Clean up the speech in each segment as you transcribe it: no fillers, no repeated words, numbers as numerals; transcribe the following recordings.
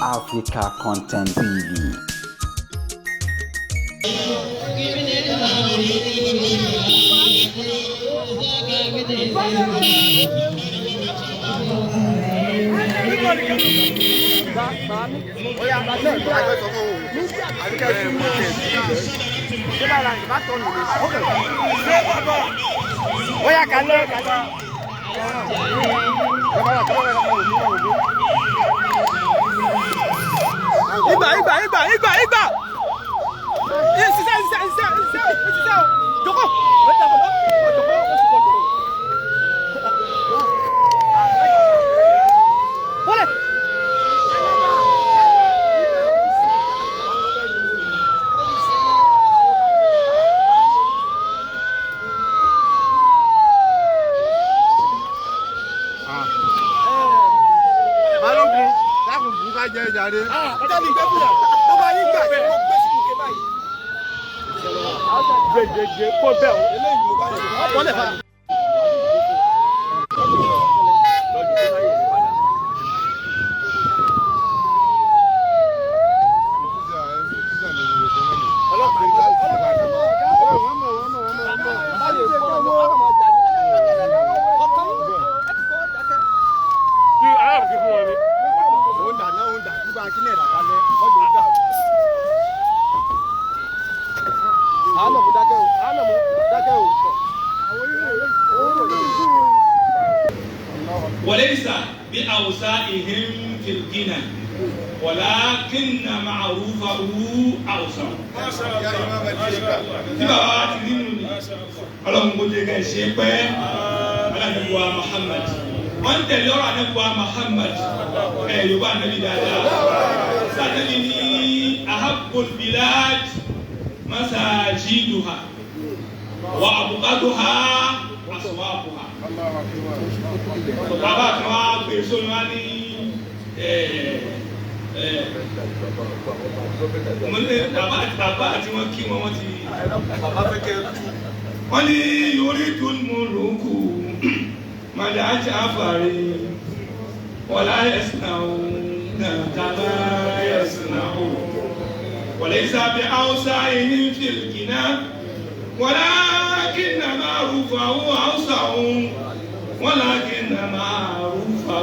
Africa Content TV. Igba. Sisa. Joko. Boleh. Balógun, dákun bù ká jẹ ìjàre. Ọjọ́ ní ìgbẹ́ fúlẹ̀, tó bá yín gbà bẹ́ẹ̀, mo gbé sí ike báyìí. Gbèdéke kó bẹ́ẹ̀ o. Eléyìí mo bá yẹ kó bọ́lẹ̀ fà. وليس بأوسائهم في الغنى ولكن معروفه أوسع. ما شاء الله. اللهم صل على سيدنا محمد. وانت اللي ورا نبوة محمد. يبقى النبي دادا. سألني أحب البلاد مساجدها وأبغضها أسواقها. Bàbá kan wá pè sóni wá ní mo ní bàbá àti wọn kí wọn ti bàbá fẹ́ kẹ́ tú. Wọ́n ní yorí tó ń mú lóko màdà àti àfàrí wọlá ẹ̀sìn àwọn nàkàlà ẹ̀sìn àwọn wọlé sábẹ́ haúsá ẹni fìlì náà wọlá kí nà máa rúfà ó haúsá òun. ولكن معروفه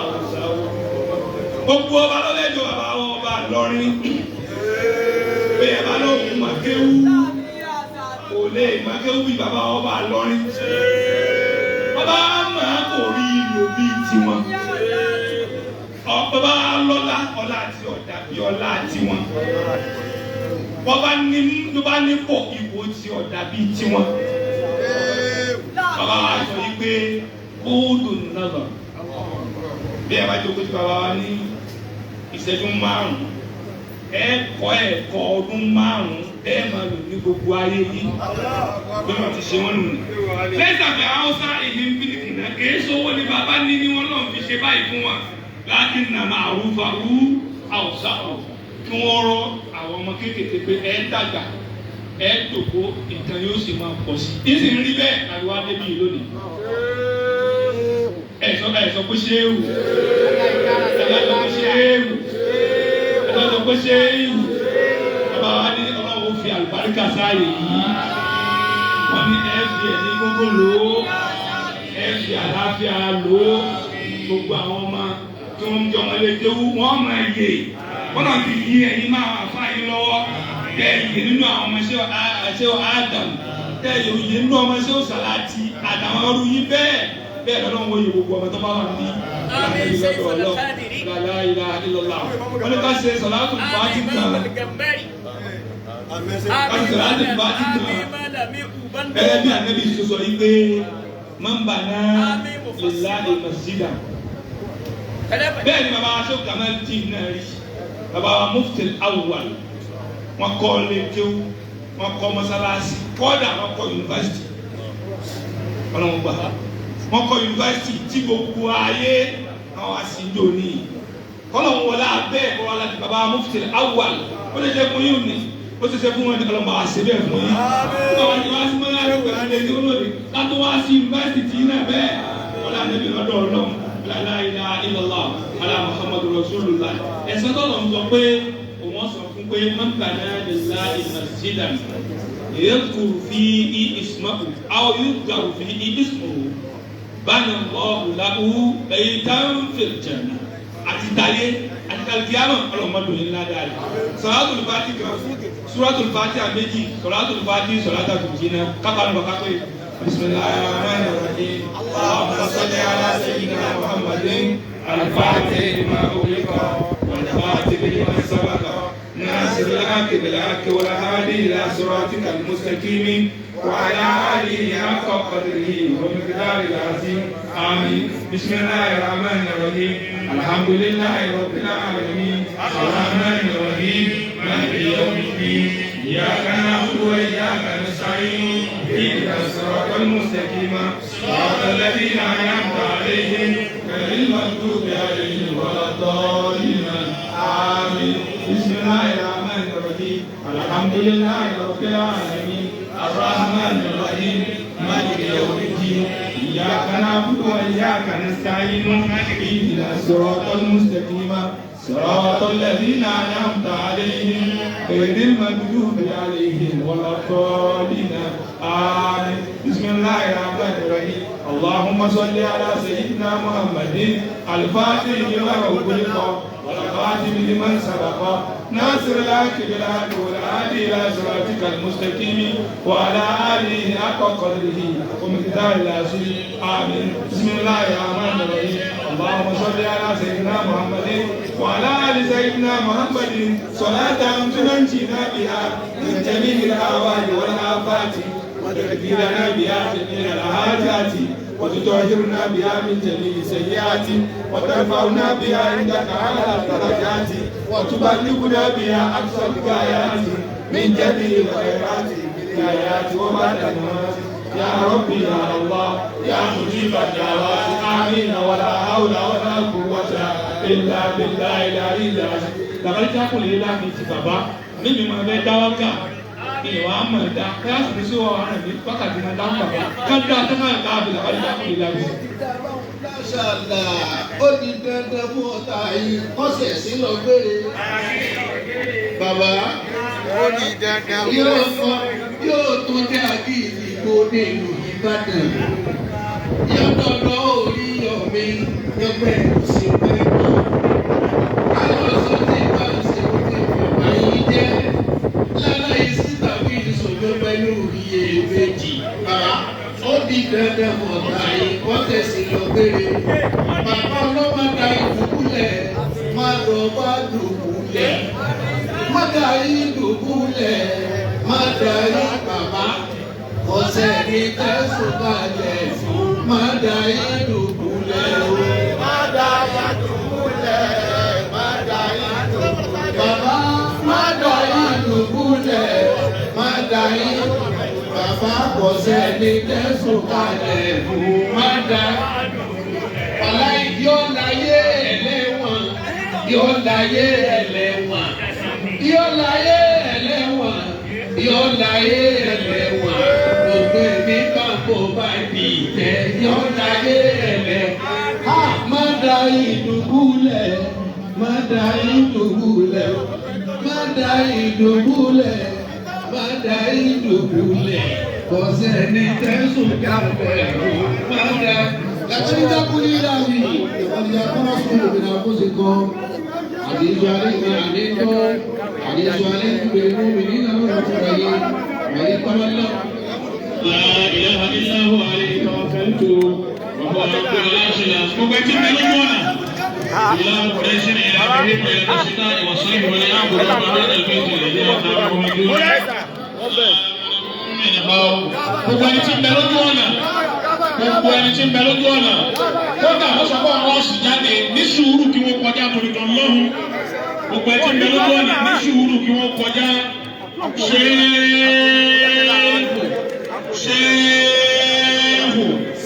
أوسع. Gbogbo ọba lọ́lẹ́jọ́ bàbá wọn ọba lọ́rin bí ẹ bá lóhùn màkéwú kò lè màkéwú bí bàbá ọba lọ́rin bàbá máa kò rí ìlò bí tiwọn bàbá lọ́lá ọlá àti ọ̀dà bí ọlá tiwọn bàbá nípò ipò tí ọ̀dà bí tiwọn. Bàbá wa sọ yìí pé kóòdù nàlọ bí ẹ bá jókòó tí bàbá wa ní ìṣẹ́jú márùn-ún ẹ̀kọ́ ọdún márùn-ún ẹ máa lò ní gbogbo ayé yìí bí wọ́n ti ṣe wọ́n nù. lẹ́sàbẹ̀ haúsá èyí ń bí nìkìnnà kìí sówó ni bàbá ní ní wọ́n náà fi ṣe báyìí fún wa láti nà máa rúfa rú haúsá kí wọ́n rọ àwọn ọmọ kéékèèké pé ẹ dàgbà ẹ dòkó nǹkan yóò sì máa pọ̀ sí i sì ń rí bẹ́ẹ̀ àríwá débi yìí lónìí. ẹ sọ pé ṣé ewu ẹ sọ pé ṣé ewu bàbá wa ní ọlọ́run fi àlùbáríkà sáàyè yìí wọ́n ní ẹ fi ẹ̀mí gbogbo lò ó ẹ fi àlàáfíà lò ó gbogbo àwọn ọmọ tí wọ́n ń jọ ọmọ ilé kéwú wọ́n máa yè wọ́n náà ti yí ẹ̀yin máa wà fún àyín lọ́wọ́ tẹ́yì nínú àwọn ọmọ ṣé Adam tẹ́yì òye nínú ọmọ ṣé Sàláàtì àtàwọn ọrùn yín bẹ́ẹ̀ lọ́dọ̀ wọ́n yẹ gbogbo ọmọ tó bá wà ní ìlànà la ilaha illallah wọ́n ní ká ṣe sọ̀láàtù fàájì kan ẹ̀rẹ́ bí ànábì sọ yìí pé man bana lillahi masjidan bẹ́ẹ̀ ni bàbá aṣọ Kamal-Deen náà rí bàbá Mufti al-Awwal wọ́n kọ́ lẹ́kẹ́wù wọ́n kọ́ mọ́sálásí kọ́dà wọ́n kọ́ yunifásitì ọlọ́run gbà wọ́n kọ́ yunifásitì tí gbogbo ayé àwọn àṣìjò ní kọ́lọ́run wọlé abẹ́ ẹ̀kọ́ wa láti bàbá Mufti al-Awwal ó lè jẹ́ fún yín ní ó ti ṣe fún wọn ní ọlọ́mọ àṣẹ bẹ́ẹ̀ fún yín nígbà wọn ti wá sí mọ́lá ẹ̀kọ́ ìpínlẹ̀ tí ó lòdì látó wá sí yunifásitì náà bẹ́ẹ̀ wọ́n lé àdébí lọ́dọ̀ ọlọ́run la ilaha illallah ala muhammadu rasulullah ẹ̀sán tó lọ sọ pé òun sọ fún pé man bana lillahi masjidan yadhkuru fihi ismahu aw yudhkaru fihi ismuhu bana Allahu lahu baytan fil jannah àti tayé àti kàlùkìyàmọ̀ ọlọ́mọdún yìí ládàá rẹ̀ sọ̀rọ̀tò lùfàtì kan sọ̀rọ̀tò lùfàtì àméjì sọ̀rọ̀tò lùfàtì sọ̀rọ̀tò àtùjìnà kápánu bàbá pé bismillahir rahmanir rahim allahumma salli ala sayyidina muhammadin al-fatih lima ughliqa wal khatib lima sabaqa nasir al-haqq bil haqq wal hadi ila siratika al-mustaqim وعلى آله حق قدره ومقداره العظيم آمين بسم الله الرحمن الرحيم الحمد لله رب العالمين الرحمن الرحيم مالك يوم الدين إياك نعبد وإياك نستعين اهدنا الصراط المستقيم صراط الذين أنعمت عليهم غير المغضوب عليهم ولا الضالين آمين بسم الله الرحمن الرحيم الحمد لله رب العالمين الرحمن الرحيم مالك يوم الدين إياك نعبد وإياك نستعين اهدنا الصراط المستقيم صراط الذين أنعمت عليهم غير المغضوب عليهم ولا الضالين آمين بسم الله الرحمن الرحيم اللهم صل على سيدنا محمد الفاتح لما أغلق والخاتم لمن سبق ناصر الحق بالحق والهادي إلى صراطك المستقيم وعلى آله حق قدره ومقداره العظيم آمين بسم الله الرحمن الرحيم اللهم صل على سيدنا محمد وعلى آل سيدنا محمد صلاة تنجينا بها من جميع الأهوال والآفات وتكفيرنا بها جميع الحاجات وتطهرنا بها من جميع السيئات وترفعنا بها عندك على الدرجات وتبلغنا بها أقصى الغايات من جميع الخيرات بالآيات وبعد الممات يا ربي يا الله يا مجيب الدعوات آمين ولا حول ولا قوة إلا بالله العلي العظيم لقد تقول إلى من بابا mímí máa bẹ dáwọ́ ká ìwà àmọ̀ ẹ̀dá kíláàsì ní sí wọn àrùn ní wákàtí máa dáhùn bàbá káńtà tẹ́lá ẹ̀ka àbílà wájú dáhùn ìlà rẹ̀. Máṣàlá ó di dandan fún ọ̀tá yìí kọ́sẹ̀ sí lọ gbére. Bàbá ó ní dandan yóò tún dàbí ìdìbò nílùú Ìbàdàn. Yóò dọ̀dọ̀ orí ọ̀mí yọgbẹ́ òsì pẹ́ mọ́. Àwọn sọ́tì bá ń ṣe òkè bàbá yìí jẹ́. Láláyé sí tàbí ìṣòro pẹ̀lú iye méjì. Bàbá ó di dandan fún ọ̀tá yìí kọ́sẹ̀ sí lọ gbére. Bàbá ọlọ́mọ da ìdùbúlẹ̀ má lọ bá dùbúlẹ̀. Má da ìdùbúlẹ̀ má da bàbá. Ọ̀sẹ̀ ní tẹ̀sùn kalẹ̀ fún má da ìdùbúlẹ̀ o. Má da ìdùbúlẹ̀ má da ìdùbúlẹ̀. Bàbá má da ìdùbúlẹ̀ má da ìdùbúlẹ̀. Bàbá ọ̀sẹ̀ ní tẹ̀sùn kalẹ̀ fún má da ìdùbúlẹ̀. Ọ̀la yóò láyé ẹlẹ́wọ̀n yóò láyé ẹlẹ́wọ̀n yóò láyé ẹlẹ́wọ̀n yóò láyé ẹlẹ́wọ̀n gbogbo ẹ̀mí bàbá bá bì tẹ́ yóò láyé ẹlẹ́wọ̀n. Má da ìdùbúlẹ̀ má da ìdùbúlẹ̀ má da ìdùbúlẹ̀ má da ìdùbúlẹ̀ kọ̀sẹ̀ ní tẹ̀sùn káfẹ́ má da. لقد تقول إلهي وقد يكون رسول من أنفسكم عزيز عليكم عليكم عزيز عليكم بالمؤمنين والمؤمنين وإن تولوا لا إله إلا هو عليه توكلت وهو رب العرش العظيم. مبتدئ ملونا إلى قريش إلى بهم إلى الشتاء والصيف وليعبدوا رب هذا البيت الذي أقامه من دونه. gbogbo ẹni tí ń bẹ lójú ọ̀nà gbogbo ẹni tí ń bẹ lójú ọ̀nà kódà ó sọ fún ọ̀rọ̀ ọ̀sìn jáde ní sùúrù kí wọ́n kọjá torí tán lọ́hùn gbogbo ẹni tí ń bẹ lójú ọ̀nà ní sùúrù kí wọ́n kọjá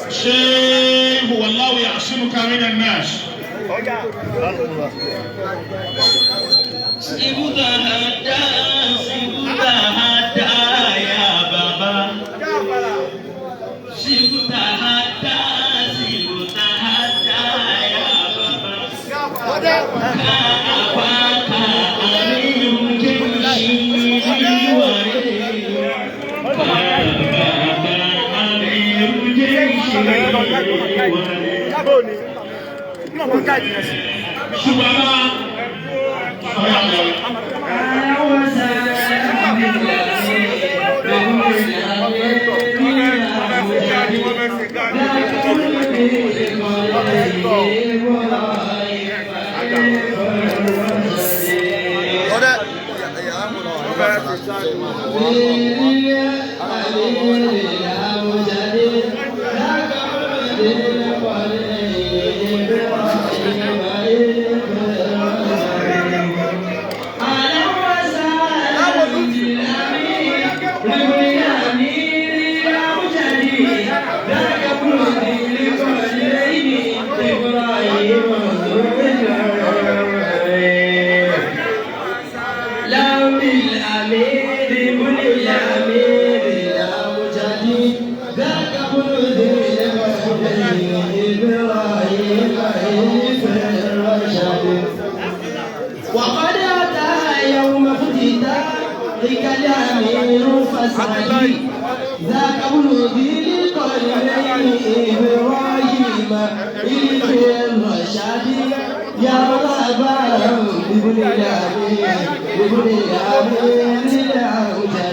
ṣéèhù wallahu ya'simuka minan nas. Shibutahada, Shibutahada, وقد أتى يوم افتتاح الأمير فسعدي ذاك ابن ذي القرنين إبراهيم ابن الرشاد يا مرحبا بابن الأمير الأمجد